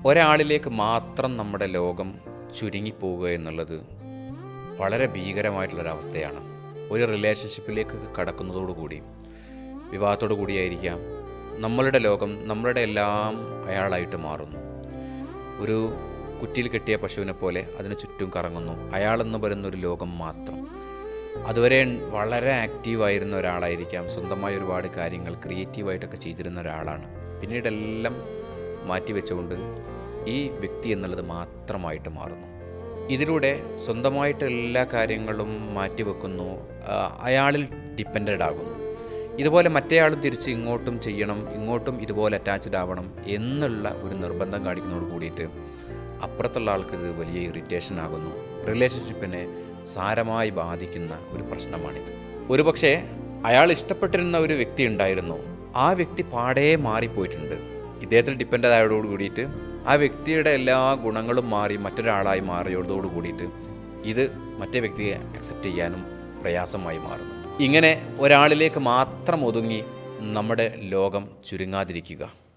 ഒരാളിലേക്ക് മാത്രം നമ്മുടെ ലോകം ചുരുങ്ങിപ്പോവുക എന്നുള്ളത് വളരെ ഭീകരമായിട്ടുള്ളൊരവസ്ഥയാണ്. ഒരു റിലേഷൻഷിപ്പിലേക്ക് കടക്കുന്നതോടുകൂടി, വിവാഹത്തോടു കൂടിയായിരിക്കാം, നമ്മളുടെ ലോകം, നമ്മളുടെ എല്ലാം അയാളായിട്ട് മാറുന്നു. ഒരു കുറ്റിയിൽ കെട്ടിയ പശുവിനെ പോലെ അതിന് ചുറ്റും കറങ്ങുന്നു. അയാളെന്ന് പറയുന്ന ഒരു ലോകം മാത്രം. അതുവരെ വളരെ ആക്റ്റീവായിരുന്ന ഒരാളായിരിക്കാം, സ്വന്തമായ ഒരുപാട് കാര്യങ്ങൾ ക്രിയേറ്റീവായിട്ടൊക്കെ ചെയ്തിരുന്ന ഒരാളാണ്. പിന്നീടെല്ലാം മാറ്റിവെച്ചുകൊണ്ട് ഈ വ്യക്തി എന്നുള്ളത് മാത്രമായിട്ട് മാറുന്നു. ഇതിലൂടെ സ്വന്തമായിട്ട് എല്ലാ കാര്യങ്ങളും മാറ്റിവെക്കുന്നു, അയാളിൽ ഡിപ്പെൻഡഡ് ആകുന്നു. ഇതുപോലെ മറ്റേയാളും തിരിച്ച് ഇങ്ങോട്ടും ചെയ്യണം, ഇങ്ങോട്ടും ഇതുപോലെ അറ്റാച്ച്ഡ് ആവണം എന്നുള്ള ഒരു നിർബന്ധം കാണിക്കുന്നതോട് കൂടിയിട്ട് അപ്പുറത്തുള്ള ആൾക്ക് ഇത് വലിയ ഇറിറ്റേഷൻ ആകുന്നു. റിലേഷൻഷിപ്പിനെ സാരമായി ബാധിക്കുന്ന ഒരു പ്രശ്നമാണിത്. ഒരുപക്ഷെ അയാൾ ഇഷ്ടപ്പെട്ടിരുന്ന ഒരു വ്യക്തി ഉണ്ടായിരുന്നു, ആ വ്യക്തി പാടേ മാറിപ്പോയിട്ടുണ്ട്. ഇദ്ദേഹത്തിൽ ഡിപ്പെൻഡ് ആയതോട് കൂടിയിട്ട് ആ വ്യക്തിയുടെ എല്ലാ ഗുണങ്ങളും മാറി മറ്റൊരാളായി മാറിയതോട് കൂടിയിട്ട് ഇത് മറ്റേ വ്യക്തിയെ അക്സെപ്റ്റ് ചെയ്യാനും പ്രയാസമായി മാറുന്നു. ഇങ്ങനെ ഒരാളിലേക്ക് മാത്രം ഒതുങ്ങി നമ്മുടെ ലോകം ചുരുങ്ങാതിരിക്കുക.